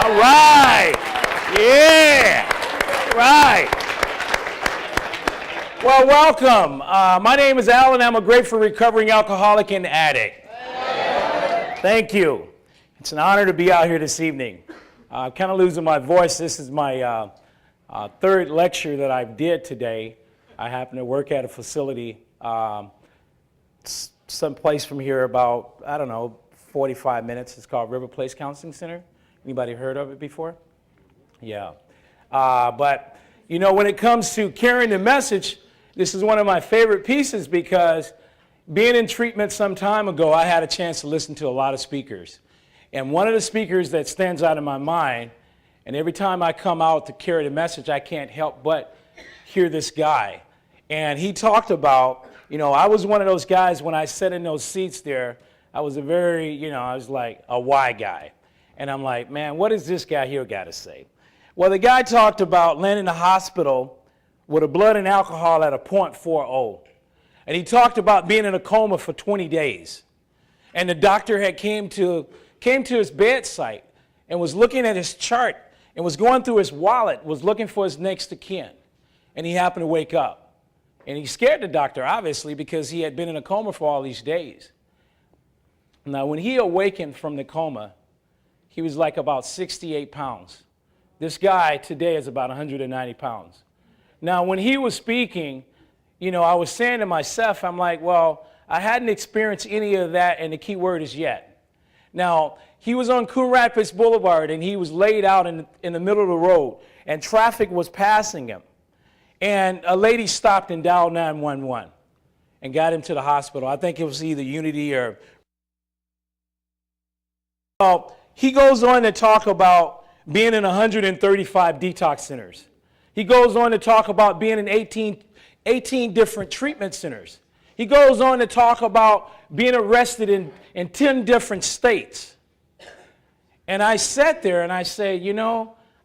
All right. Yeah. Right. Well, welcome. My name is Alan. I'm a grateful recovering alcoholic and addict. Thank you. It's an honor to be out here this evening. I'm kind of losing my voice. This is my third lecture that I did today. I happen to work at a facility someplace from here about, 45 minutes. It's called River Place Counseling Center. Anybody heard of it before? Yeah. But, when it comes to carrying the message, this is one of my favorite pieces because being in treatment some time ago, I had a chance to listen to a lot of speakers. And one of the speakers that stands out in my mind, and every time I come out to carry the message, I can't help but hear this guy. And he talked about, I was one of those guys when I sat in those seats there, I was I was like a why guy. And I'm like, man, what does this guy here got to say? Well, the guy talked about landing in the hospital with a blood and alcohol at a 0.40. And he talked about being in a coma for 20 days. And the doctor had came to his bedside and was looking at his chart and was going through his wallet, was looking for his next of kin. And he happened to wake up. And he scared the doctor, obviously, because he had been in a coma for all these days. Now, when he awakened from the coma, he was like about 68 pounds. This guy today is about 190 pounds. Now, when he was speaking, I was saying to myself, I'm like, well, I hadn't experienced any of that, and the key word is yet. Now, he was on Coon Rapids Boulevard, and he was laid out in the middle of the road, and traffic was passing him. And a lady stopped and dialed 911 and got him to the hospital. I think it was either Unity or... Well, he goes on to talk about being in 135 detox centers. He goes on to talk about being in 18 different treatment centers. He goes on to talk about being arrested in 10 different states. And I sat there and I say,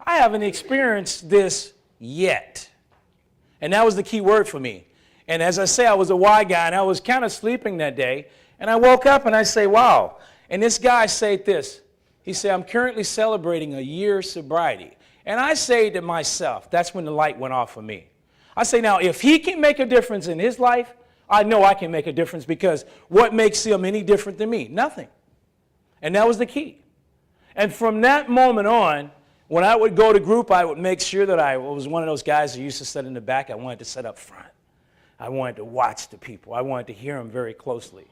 I haven't experienced this yet. And that was the key word for me. And as I say, I was a why guy, and I was kind of sleeping that day. And I woke up and I say, wow. And this guy said this. He said, I'm currently celebrating a year's sobriety. And I say to myself, that's when the light went off for me. I say, now, if he can make a difference in his life, I know I can make a difference, because what makes him any different than me? Nothing. And that was the key. And from that moment on, when I would go to group, I would make sure that I was one of those guys who used to sit in the back. I wanted to sit up front. I wanted to watch the people. I wanted to hear them very closely.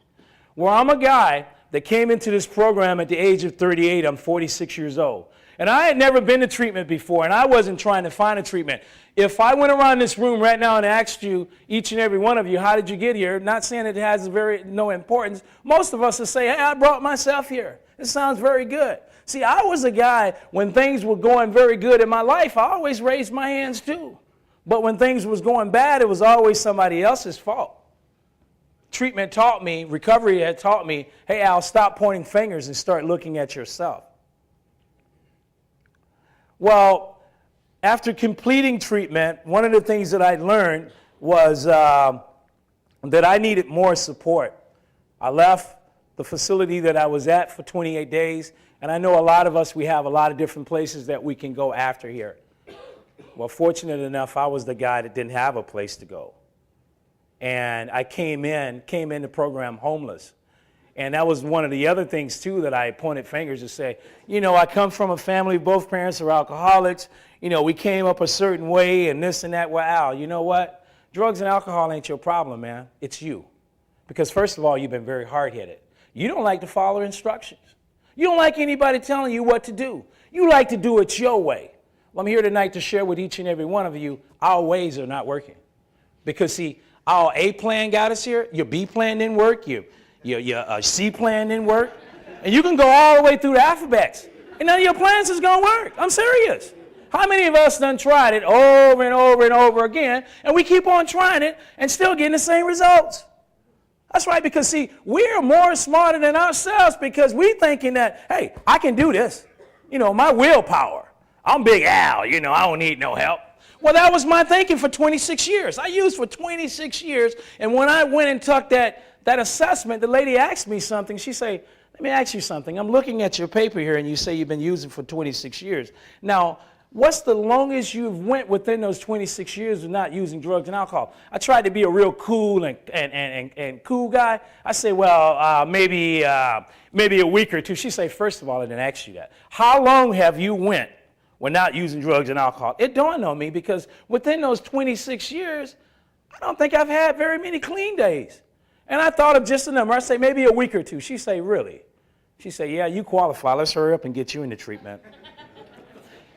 Well, I'm a guy that came into this program at the age of 38. I'm 46 years old. And I had never been to treatment before, and I wasn't trying to find a treatment. If I went around this room right now and asked you, each and every one of you, how did you get here? Not saying it has no importance. Most of us will say, hey, I brought myself here. It sounds very good. See, I was a guy, when things were going very good in my life, I always raised my hands too. But when things was going bad, it was always somebody else's fault. Treatment taught me, recovery had taught me, hey, Al, stop pointing fingers and start looking at yourself. Well, after completing treatment, one of the things that I learned was that I needed more support. I left the facility that I was at for 28 days, and I know a lot of us, we have a lot of different places that we can go after here. Well, fortunate enough, I was the guy that didn't have a place to go. And I came in the program homeless. And that was one of the other things, too, that I pointed fingers to say, I come from a family, both parents are alcoholics. We came up a certain way and this and that. Well, Al, you know what? Drugs and alcohol ain't your problem, man. It's you. Because, first of all, you've been very hard-headed. You don't like to follow instructions. You don't like anybody telling you what to do. You like to do it your way. Well, I'm here tonight to share with each and every one of you, our ways are not working. Because, see, our A plan got us here. Your B plan didn't work. Your C plan didn't work. And you can go all the way through the alphabets. And none of your plans is going to work. I'm serious. How many of us done tried it over and over and over again, and we keep on trying it and still getting the same results? That's right, because, see, we're more smarter than ourselves because we thinking that, hey, I can do this. My willpower. I'm Big Al. I don't need no help. Well, that was my thinking for 26 years. I used for 26 years, and when I went and took that assessment, the lady asked me something. She said, Let me ask you something. I'm looking at your paper here, and you say you've been using for 26 years. Now, what's the longest you've went within those 26 years of not using drugs and alcohol? I tried to be a real cool and cool guy. I say, well, maybe a week or two. She say, first of all, I didn't ask you that. How long have you went without using drugs and alcohol? It dawned on me because within those 26 years, I don't think I've had very many clean days. And I thought of just a number. I say, maybe a week or two. She say, really? She say, yeah, you qualify. Let's hurry up and get you into treatment.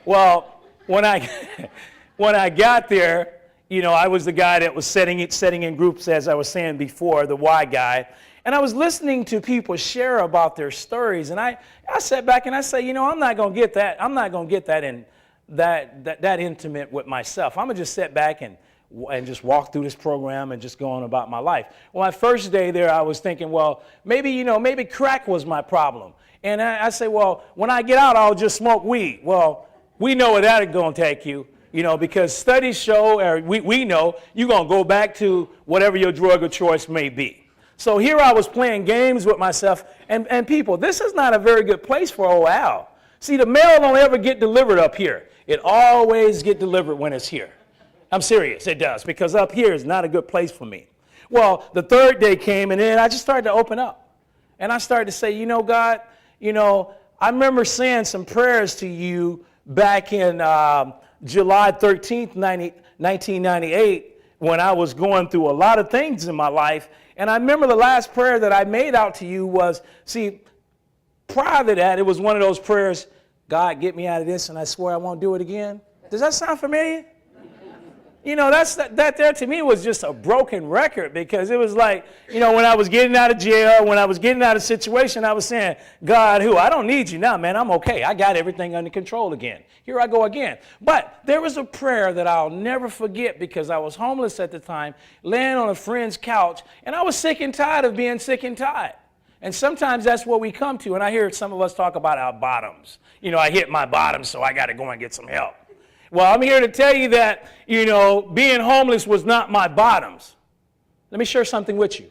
Well, when I got there, you know, I was the guy that was setting in groups, as I was saying before, the why guy. And I was listening to people share about their stories. And I sat back and I say, you know, I'm not going to get that. I'm not going to get that intimate with myself. I'm going to just sit back and just walk through this program and just go on about my life. Well, my first day there, I was thinking, well, maybe crack was my problem. And I say, well, when I get out, I'll just smoke weed. Well, we know where that's going to take you, you know, because studies show, or we know, you're going to go back to whatever your drug of choice may be. So here I was playing games with myself, and people, this is not a very good place for old Al. See, the mail don't ever get delivered up here. It always get delivered when it's here. I'm serious, it does, because up here is not a good place for me. Well, the third day came, and then I just started to open up. And I started to say, you know, God, you know, I remember saying some prayers to you back in July 13th, 1998, when I was going through a lot of things in my life. And I remember the last prayer that I made out to you was, see, prior to that, it was one of those prayers, God, get me out of this, and I swear I won't do it again. Does that sound familiar? You know, that there to me was just a broken record, because it was like, you know, when I was getting out of jail, when I was getting out of situation, I was saying, God, I don't need you now, man. I'm okay. I got everything under control again. Here I go again. But there was a prayer that I'll never forget, because I was homeless at the time, laying on a friend's couch, and I was sick and tired of being sick and tired. And sometimes that's what we come to. And I hear some of us talk about our bottoms. You know, I hit my bottom, so I got to go and get some help. Well, I'm here to tell you that, you know, being homeless was not my bottoms. Let me share something with you.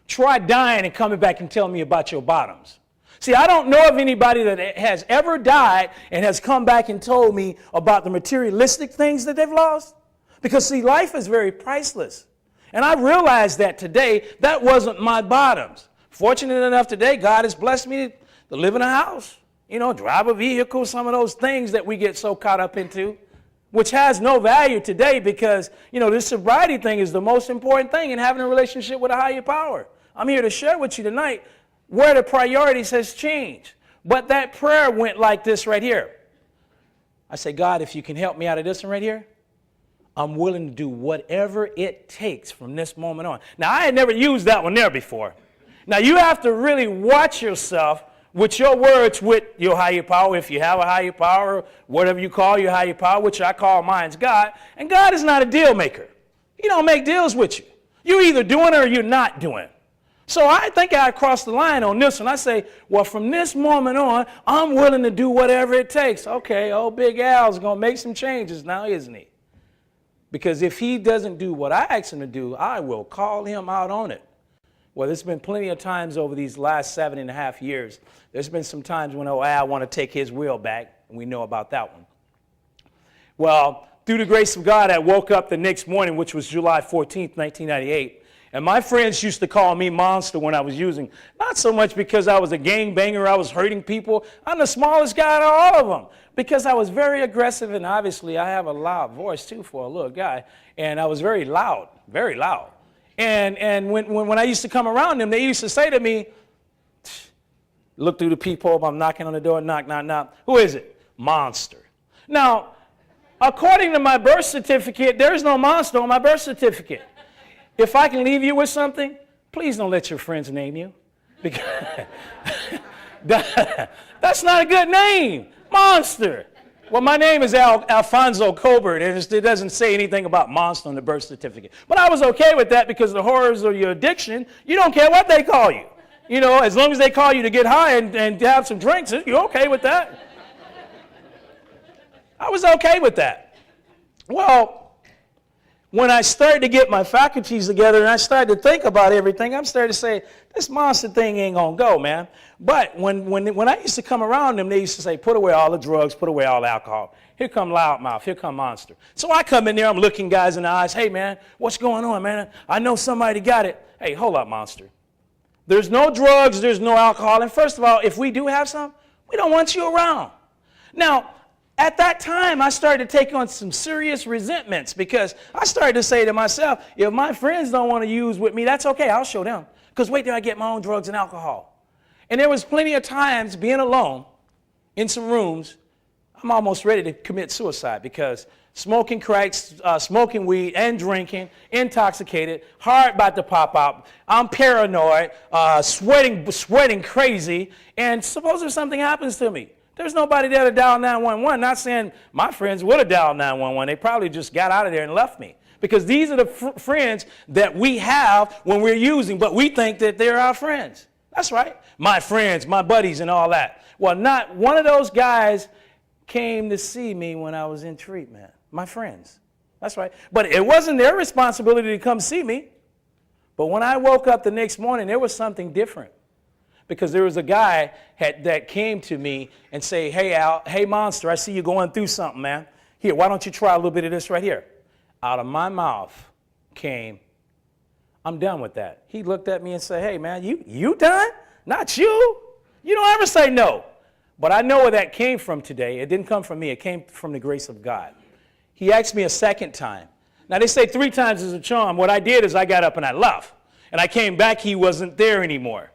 Try dying and coming back and telling me about your bottoms. See, I don't know of anybody that has ever died and has come back and told me about the materialistic things that they've lost. Because, see, life is very priceless. And I realized that today, that wasn't my bottoms. Fortunate enough today, God has blessed me to live in a house, you know, drive a vehicle, some of those things that we get so caught up into, which has no value today, because, you know, this sobriety thing is the most important thing in having a relationship with a higher power. I'm here to share with you tonight where the priorities has changed. But that prayer went like this right here. I say, God, if you can help me out of this one right here, I'm willing to do whatever it takes from this moment on. Now, I had never used that one there before. Now, you have to really watch yourself with your words with your higher power, if you have a higher power, whatever you call your higher power, which I call mine's God. And God is not a deal maker. He don't make deals with you. You're either doing it or you're not doing it. So I think I crossed the line on this one. I say, well, from this moment on, I'm willing to do whatever it takes. Okay, old Big Al's going to make some changes now, isn't he? Because if he doesn't do what I ask him to do, I will call him out on it. Well, there's been plenty of times over these last 7.5 years. There's been some times when, I want to take his will back, and we know about that one. Well, through the grace of God, I woke up the next morning, which was July 14th, 1998, and my friends used to call me Monster when I was using. Not so much because I was a gangbanger, I was hurting people. I'm the smallest guy out of all of them, because I was very aggressive, and obviously I have a loud voice, too, for a little guy, and I was very loud, very loud. And when I used to come around them, they used to say to me, look through the peephole, I'm knocking on the door, knock, knock, knock. Who is it? Monster. Now, according to my birth certificate, there is no monster on my birth certificate. If I can leave you with something, please don't let your friends name you. Because that's not a good name. Monster. Well, my name is Alfonso Colbert, and it doesn't say anything about monster on the birth certificate. But I was okay with that, because the horrors of your addiction, you don't care what they call you. You know, as long as they call you to get high and have some drinks, you're okay with that. I was okay with that. Well, when I started to get my faculties together and I started to think about everything, I'm starting to say, this monster thing ain't going to go, man. But when I used to come around them, they used to say, put away all the drugs, put away all the alcohol. Here come loudmouth, here come monster. So I come in there, I'm looking guys in the eyes, hey, man, what's going on, man? I know somebody got it. Hey, hold up, monster. There's no drugs, there's no alcohol. And first of all, if we do have some, we don't want you around. Now, at that time, I started to take on some serious resentments because I started to say to myself, if my friends don't want to use with me, that's okay, I'll show them. Because wait till I get my own drugs and alcohol. And there was plenty of times being alone in some rooms, I'm almost ready to commit suicide because smoking crack, smoking weed and drinking, intoxicated, heart about to pop out, I'm paranoid, sweating crazy, and suppose if something happens to me. There's nobody there to dial 911. Not saying my friends would have dialed 911. They probably just got out of there and left me. Because these are the friends that we have when we're using, but we think that they're our friends. That's right. My friends, my buddies, and all that. Well, not one of those guys came to see me when I was in treatment. My friends. That's right. But it wasn't their responsibility to come see me. But when I woke up the next morning, there was something different. Because there was a guy that came to me and say, hey, Al, hey, monster, I see you going through something, man. Here, why don't you try a little bit of this right here? Out of my mouth came, I'm done with that. He looked at me and said, hey, man, you done? Not you. You don't ever say no. But I know where that came from today. It didn't come from me. It came from the grace of God. He asked me a second time. Now, they say 3 times is a charm. What I did is I got up and I left. And I came back. He wasn't there anymore.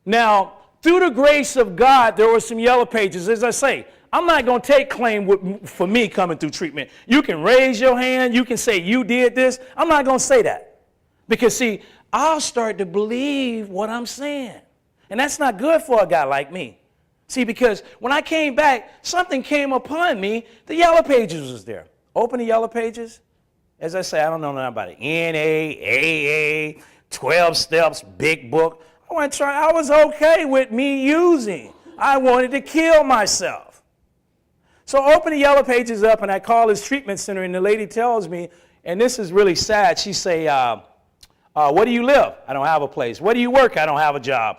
Now, through the grace of God, there were some yellow pages. As I say, I'm not going to take claim for me coming through treatment. You can raise your hand. You can say you did this. I'm not going to say that. Because, see, I'll start to believe what I'm saying. And that's not good for a guy like me. See, because when I came back, something came upon me. The yellow pages was there. Open the yellow pages. As I say, I don't know nothing about it. NA, AA, 12 steps, big book. I was okay with me using. I wanted to kill myself. So I open the yellow pages up and I call this treatment center and the lady tells me, and this is really sad, she say, where do you live? I don't have a place. Where do you work? I don't have a job.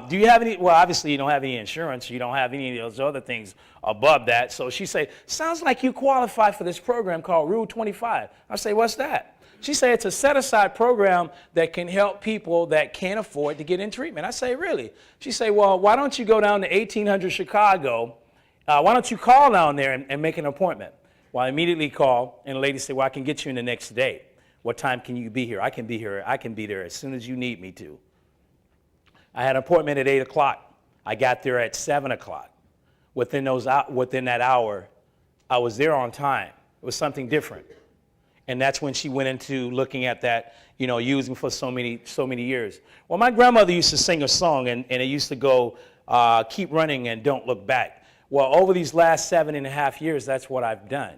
Do you have any, well, obviously you don't have any insurance. You don't have any of those other things above that. So she say, sounds like you qualify for this program called Rule 25. I say, what's that? She said it's a set-aside program that can help people that can't afford to get in treatment. I say, really? She said, well, why don't you go down to 1800 Chicago? Why don't you call down there and make an appointment? Well, I immediately call, and the lady said, well, I can get you in the next day. What time can you be here? I can be here. I can be there as soon as you need me to. I had an appointment at 8 o'clock. I got there at 7 o'clock. Within that hour, I was there on time. It was something different. And that's when she went into looking at that, using for so many years. Well, my grandmother used to sing a song, and it used to go, keep running and don't look back. Well, over these last 7.5 years, that's what I've done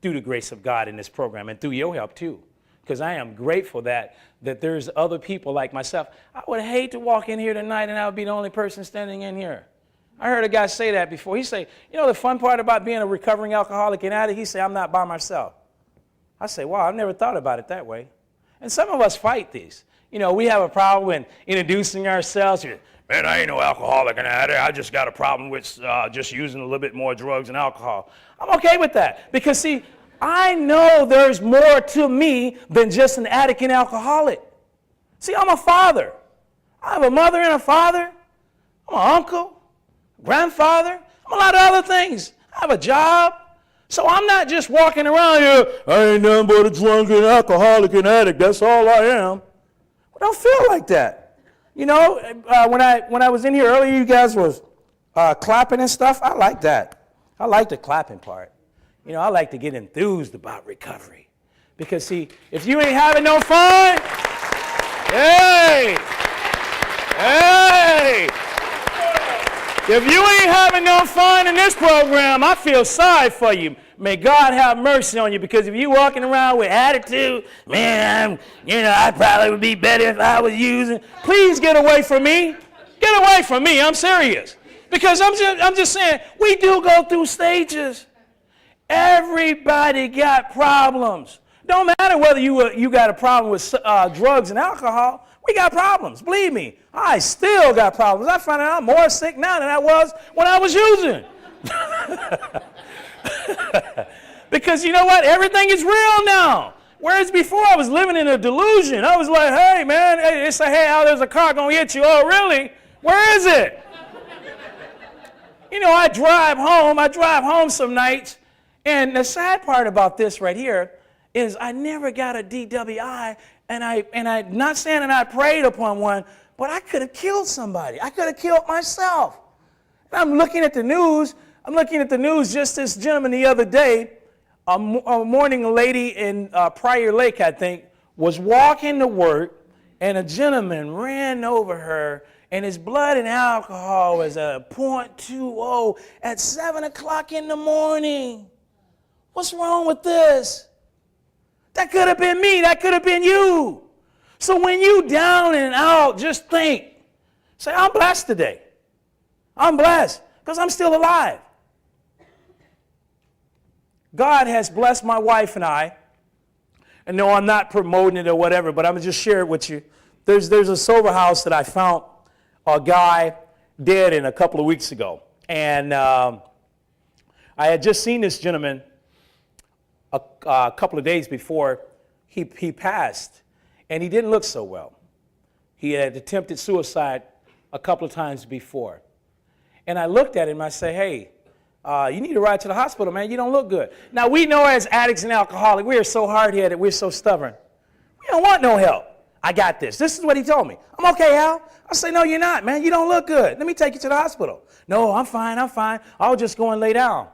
through the grace of God in this program and through your help, too. Because I am grateful that there's other people like myself. I would hate to walk in here tonight and I would be the only person standing in here. I heard a guy say that before. He say, the fun part about being a recovering alcoholic and addict, he say, I'm not by myself. I say, wow, I've never thought about it that way. And some of us fight these. We have a problem in introducing ourselves. Man, I ain't no alcoholic and addict. I just got a problem with just using a little bit more drugs and alcohol. I'm okay with that because, see, I know there's more to me than just an addict and alcoholic. See, I'm a father. I have a mother and a father. I'm an uncle, grandfather. I'm a lot of other things. I have a job. So I'm not just walking around here, I ain't nothing but a drunk and alcoholic and addict. That's all I am. I don't feel like that. When I was in here earlier, you guys was clapping and stuff. I like that. I like the clapping part. I like to get enthused about recovery. Because, see, if you ain't having no fun, hey, if you ain't having no fun in this program, I feel sorry for you. May God have mercy on you, because if you walking around with attitude, man, I probably would be better if I was using. Please get away from me. Get away from me. I'm serious. Because I'm just saying, we do go through stages. Everybody got problems. Don't matter whether you got a problem with drugs and alcohol. We got problems. Believe me, I still got problems. I find out I'm more sick now than I was when I was using. Because you know what? Everything is real now. Whereas before I was living in a delusion. I was like, hey, man, they say, hey, Al, there's a car going to hit you. Oh, really? Where is it? You know, I drive home some nights. And the sad part about this right here is I never got a DWI, and I'm not saying that I preyed upon one, but I could have killed somebody. I could have killed myself. And I'm looking at the news just this gentleman the other day, a morning lady in Prior Lake, I think, was walking to work, and a gentleman ran over her, and his blood and alcohol was at 0.20 at 7 o'clock in the morning. What's wrong with this? That could have been me. That could have been you. So when you down and out, just think. Say, I'm blessed today. I'm blessed because I'm still alive. God has blessed my wife and I. And no, I'm not promoting it or whatever, but I'm going to just share it with you. There's a sober house that I found a guy dead in a couple of weeks ago. And I had just seen this gentleman a couple of days before he passed, and he didn't look so well. He had attempted suicide a couple of times before. And I looked at him and I said, hey, you need to ride to the hospital, man. You don't look good. Now, we know as addicts and alcoholics, we are so hard-headed, we're so stubborn. We don't want no help. I got this. This is what he told me. I'm okay, Al. I say, no, you're not, man. You don't look good. Let me take you to the hospital. No, I'm fine. I'll just go and lay down.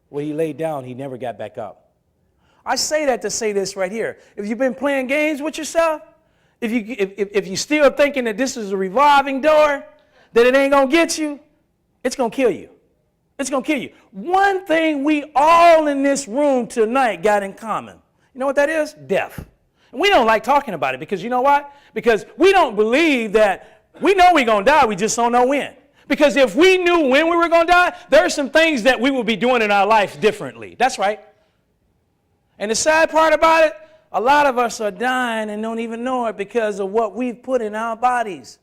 Well, he laid down. He never got back up. I say that to say this right here. If you've been playing games with yourself, if you're still thinking that this is a revolving door, that it ain't going to get you, it's going to kill you. It's going to kill you. One thing we all in this room tonight got in common. You know what that is? Death. And we don't like talking about it because you know why? Because we don't believe that we know we're going to die, we just don't know when. Because if we knew when we were going to die, there are some things that we would be doing in our life differently. That's right. And the sad part about it, a lot of us are dying and don't even know it because of what we've put in our bodies.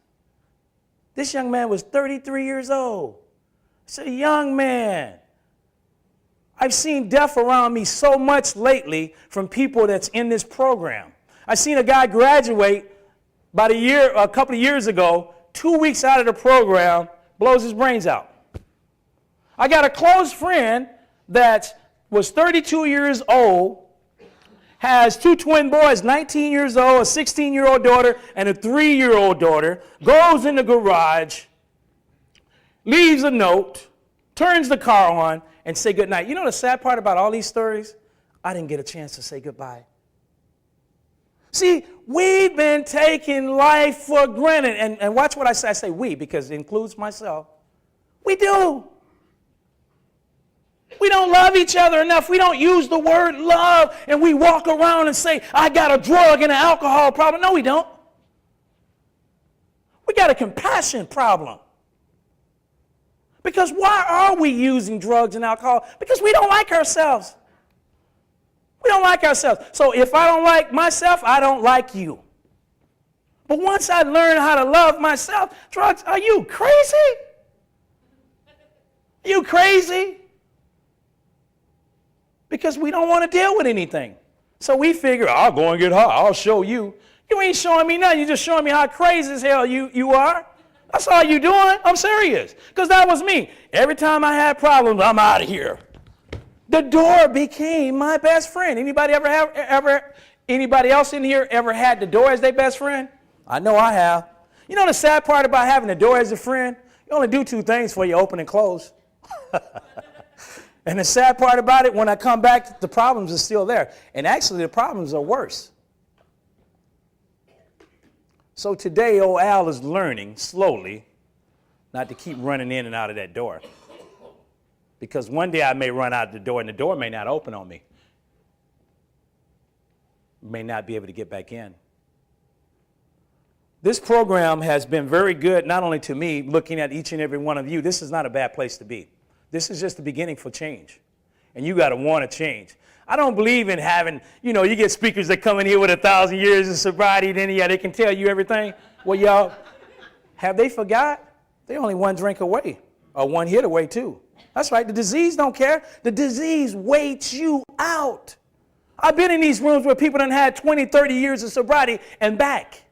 This young man was 33 years old. It's a young man. I've seen death around me so much lately from people that's in this program. I seen a guy graduate about a couple of years ago, 2 weeks out of the program, blows his brains out. I got a close friend that was 32 years old, has two twin boys, 19 years old, a 16-year-old daughter, and a 3-year-old daughter, goes in the garage, leaves a note, turns the car on, and say goodnight. You know the sad part about all these stories? I didn't get a chance to say goodbye. See, we've been taking life for granted. And watch what I say. I say we because it includes myself. We do. We don't love each other enough. We don't use the word love, and we walk around and say, I got a drug and an alcohol problem. No, we don't. We got a compassion problem. Because why are we using drugs and alcohol? Because we don't like ourselves. We don't like ourselves. So if I don't like myself, I don't like you. But once I learn how to love myself, drugs, are you crazy? You crazy? Because we don't want to deal with anything. So we figure, I'll go and get high. I'll show you. You ain't showing me nothing. You're just showing me how crazy as hell you are. That's all you doing. I'm serious. Because that was me. Every time I had problems, I'm out of here. The door became my best friend. Anybody anybody else in here ever had the door as their best friend? I know I have. You know the sad part about having the door as a friend? You only do two things for you, open and close. And the sad part about it, when I come back, the problems are still there. And actually, the problems are worse. So today, old Al is learning slowly not to keep running in and out of that door. Because one day I may run out the door and the door may not open on me. May not be able to get back in. This program has been very good, not only to me, looking at each and every one of you. This is not a bad place to be. This is just the beginning for change. and you got to want to change. I don't believe in having, you get speakers that come in here with 1,000 years of sobriety, then they can tell you everything. Well, y'all, have they forgot? They only one drink away, or one hit away too. That's right, the disease don't care. The disease waits you out. I've been in these rooms where people done had 20, 30 years of sobriety and back.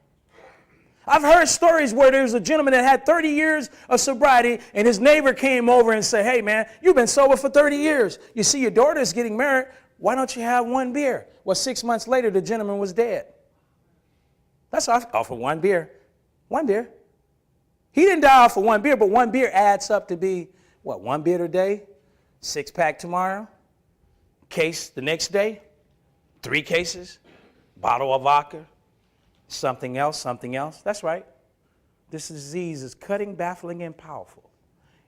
I've heard stories where there's a gentleman that had 30 years of sobriety and his neighbor came over and said, hey man, you've been sober for 30 years. You see your daughter's getting married. Why don't you have one beer? Well, 6 months later, the gentleman was dead. That's off of one beer. One beer. He didn't die off of one beer, but one beer adds up to be, what, one beer a day, 6-pack tomorrow, case the next day, 3 cases, bottle of vodka, something else, something else. That's right. This disease is cutting, baffling, and powerful.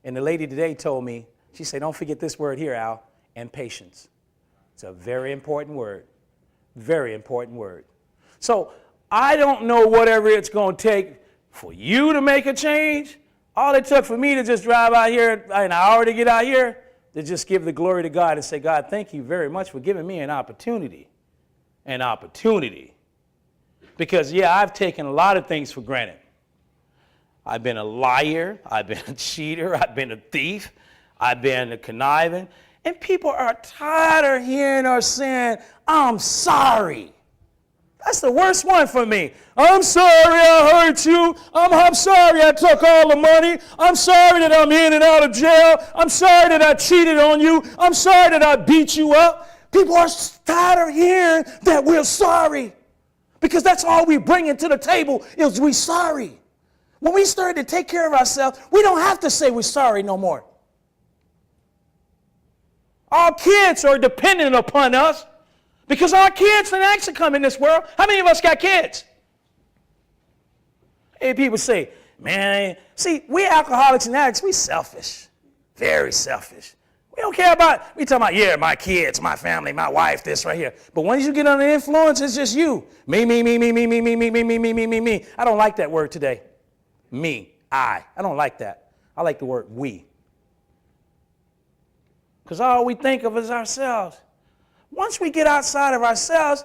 And the lady today told me, she said, don't forget this word here, Al, and patience. It's a very important word. Very important word. So I don't know whatever it's going to take for you to make a change. All it took for me to just drive out here, an hour to get out here, to just give the glory to God and say, God, thank you very much for giving me an opportunity. An opportunity. Because, yeah, I've taken a lot of things for granted. I've been a liar. I've been a cheater. I've been a thief. I've been a conniving. And people are tired of hearing or saying, I'm sorry. That's the worst one for me. I'm sorry I hurt you. I'm sorry I took all the money. I'm sorry that I'm in and out of jail. I'm sorry that I cheated on you. I'm sorry that I beat you up. People are tired of hearing that we're sorry. Because that's all we bring into the table is we're sorry. When we start to take care of ourselves, we don't have to say we're sorry no more. Our kids are dependent upon us because our kids didn't actually come in this world. How many of us got kids? Hey, people say, man, see, we alcoholics and addicts, we selfish, very selfish. We don't care about, we talking about, yeah, my kids, my family, my wife, this right here. But once you get under influence, it's just you. Me, me, me, me, me, me, me, me, me, me, me, me, me, me. I don't like that word today. Me, I don't like that. I like the word we. Because all we think of is ourselves. Once we get outside of ourselves,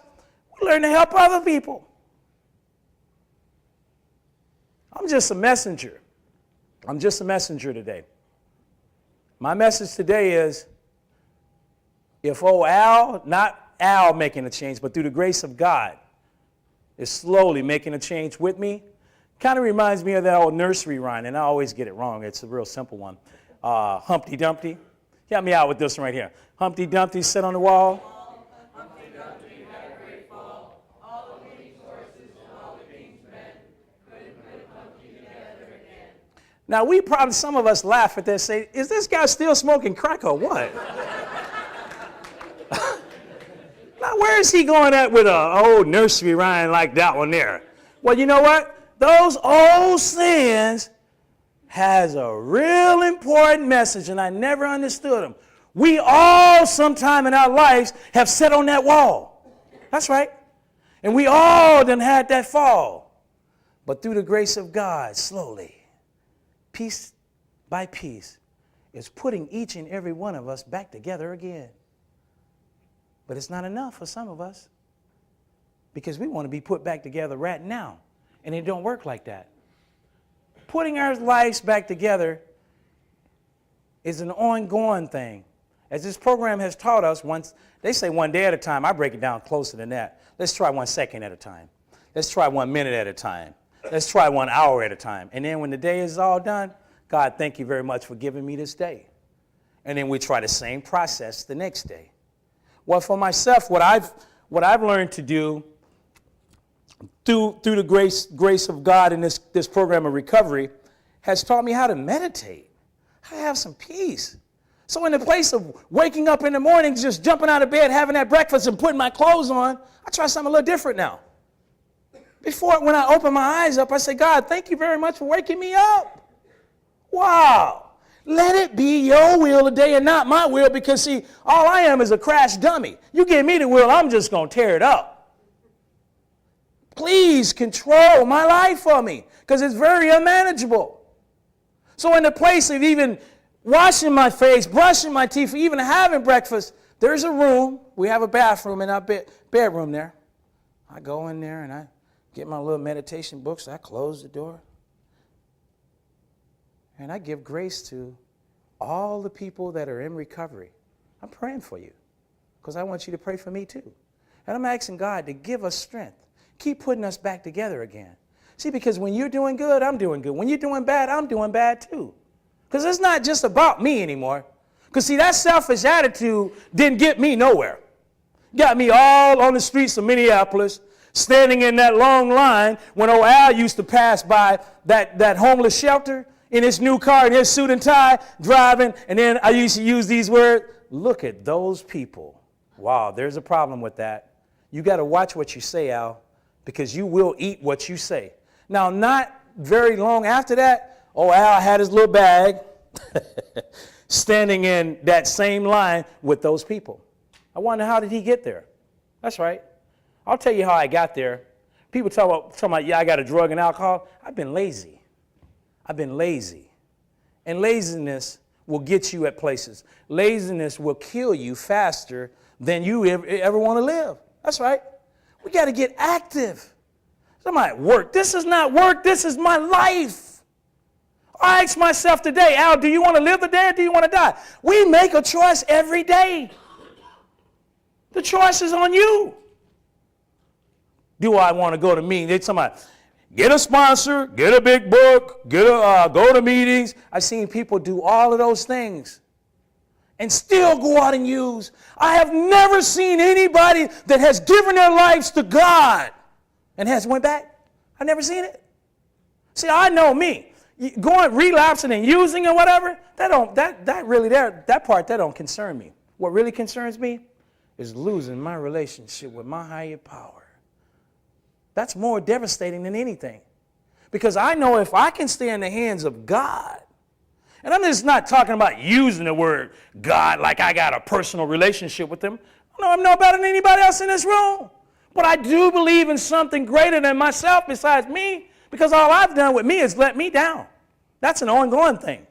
we learn to help other people. I'm just a messenger. I'm just a messenger today. My message today is, if Al, not Al making a change, but through the grace of God, is slowly making a change with me, kind of reminds me of that old nursery rhyme, and I always get it wrong. It's a real simple one. Humpty Dumpty. Help me out with this one right here. Humpty Dumpty sit on the wall. Humpty Dumpty had a great fall. All the king's horses and all the king's men couldn't put Humpty together again. Now, some of us laugh at this, say, is this guy still smoking crack or what? Now, where is he going at with an old nursery rhyme like that one there? Well, you know what? Those old sayings has a real important message, and I never understood them. We all, sometime in our lives, have sat on that wall. That's right. And we all done had that fall. But through the grace of God, slowly, piece by piece, is putting each and every one of us back together again. But it's not enough for some of us, because we want to be put back together right now, and it don't work like that. Putting our lives back together is an ongoing thing. As this program has taught us, they say 1 day at a time. I break it down closer than that. Let's try 1 second at a time. Let's try 1 minute at a time. Let's try 1 hour at a time. And then when the day is all done, God, thank you very much for giving me this day. And then we try the same process the next day. Well, for myself, what I've learned to do through the grace of God in this program of recovery has taught me how to meditate, how to have some peace. So in the place of waking up in the morning, just jumping out of bed, having that breakfast and putting my clothes on, I try something a little different now. Before, when I open my eyes up, I say, God, thank you very much for waking me up. Wow. Let it be your will today and not my will, because, see, all I am is a crash dummy. You give me the will, I'm just going to tear it up. Please control my life for me, because it's very unmanageable. So in the place of even washing my face, brushing my teeth, even having breakfast. There's a room. We have a bathroom in our bedroom there. I go in there and I get my little meditation books. I close the door. And I give grace to all the people that are in recovery. I'm praying for you because I want you to pray for me too. And I'm asking God to give us strength. Keep putting us back together again. See, because when you're doing good, I'm doing good. When you're doing bad, I'm doing bad too. Because it's not just about me anymore. Because see, that selfish attitude didn't get me nowhere. Got me all on the streets of Minneapolis, standing in that long line when old Al used to pass by that homeless shelter in his new car, in his suit and tie, driving. And then I used to use these words, look at those people. Wow, there's a problem with that. You got to watch what you say, Al, because you will eat what you say. Now, not very long after that, old Al had his little bag standing in that same line with those people. I wonder, how did he get there? That's right. I'll tell you how I got there. People talk about, yeah, I got a drug and alcohol. I've been lazy. I've been lazy. And laziness will get you at places. Laziness will kill you faster than you ever want to live. That's right. We got to get active. Somebody, work. This is not work. This is my life. I ask myself today, Al, do you want to live today or do you want to die? We make a choice every day. The choice is on you. Do I want to go to meetings? Somebody, get a sponsor, get a big book, go to meetings. I've seen people do all of those things and still go out and use. I have never seen anybody that has given their lives to God and has went back. I've never seen it. See, I know me. Going, relapsing and using or whatever, that part don't concern me. What really concerns me is losing my relationship with my higher power. That's more devastating than anything. Because I know if I can stay in the hands of God, and I'm just not talking about using the word God like I got a personal relationship with him. No, I'm no better than anybody else in this room. But I do believe in something greater than myself besides me, because all I've done with me is let me down. That's an ongoing thing.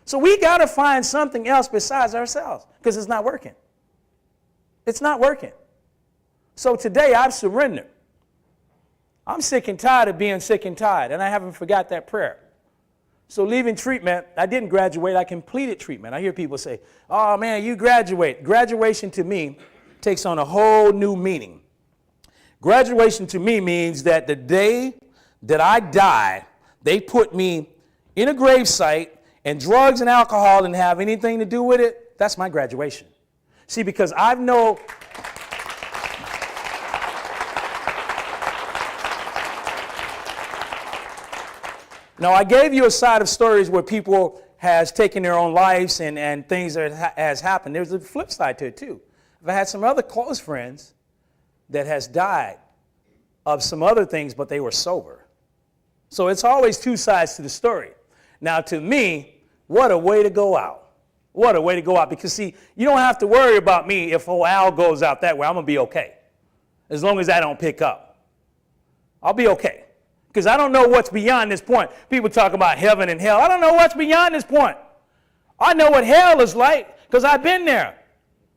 So we got to find something else besides ourselves, because it's not working. It's not working. So today I've surrendered. I'm sick and tired of being sick and tired, and I haven't forgot that prayer. So leaving treatment, I didn't graduate, I completed treatment. I hear people say, oh man, you graduate. Graduation to me takes on a whole new meaning. Graduation to me means that the day that I die, they put me in a gravesite, and drugs and alcohol didn't have anything to do with it. That's my graduation. See, because I know... Now, I gave you a side of stories where people has taken their own lives and things that has happened. There's a flip side to it, too. I've had some other close friends that has died of some other things, but they were sober. So it's always two sides to the story. Now, to me, what a way to go out. What a way to go out. Because, see, you don't have to worry about me if old Al goes out that way. I'm going to be okay. As long as I don't pick up. I'll be okay. Because I don't know what's beyond this point. People talk about heaven and hell. I don't know what's beyond this point. I know what hell is like because I've been there.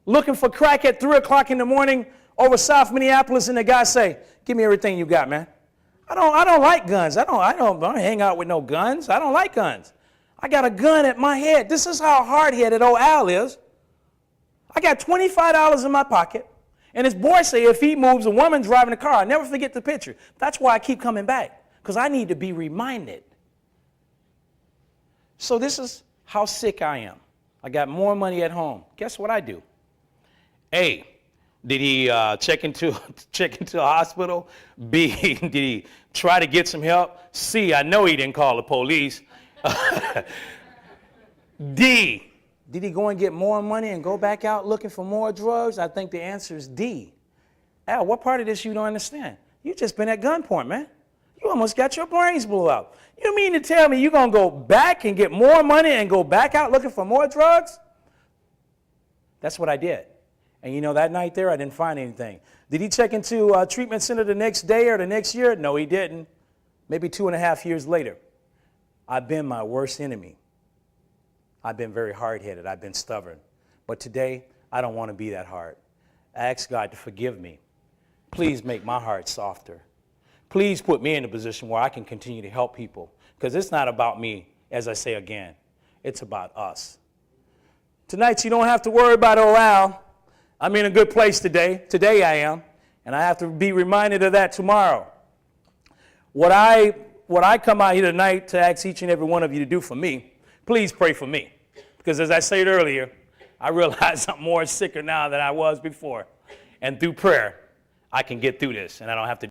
Looking for crack at 3 o'clock in the morning over South Minneapolis, and the guy say, give me everything you got, man. I don't like guns. I don't hang out with no guns. I don't like guns. I got a gun at my head. This is how hard-headed old Al is. I got $25 in my pocket. And his boy say if he moves, a woman driving a car. I'll never forget the picture. That's why I keep coming back. Because I need to be reminded. So this is how sick I am. I got more money at home. Guess what I do? A, did he check into a hospital? B, did he try to get some help? C, I know he didn't call the police. D, did he go and get more money and go back out looking for more drugs? I think the answer is D. Al, what part of this you don't understand? You just been at gunpoint, man. You almost got your brains blew out. You mean to tell me you're going to go back and get more money and go back out looking for more drugs? That's what I did. And you know, that night there, I didn't find anything. Did he check into a treatment center the next day or the next year? No, he didn't. Maybe 2.5 years later. I've been my worst enemy. I've been very hard-headed. I've been stubborn. But today, I don't want to be that hard. I ask God to forgive me. Please make my heart softer. Please put me in a position where I can continue to help people. Because it's not about me, as I say again. It's about us. Tonight, you don't have to worry about old Al. I'm in a good place today. Today I am. And I have to be reminded of that tomorrow. What I come out here tonight to ask each and every one of you to do for me, please pray for me. Because as I said earlier, I realize I'm more sicker now than I was before. And through prayer, I can get through this, and I don't have to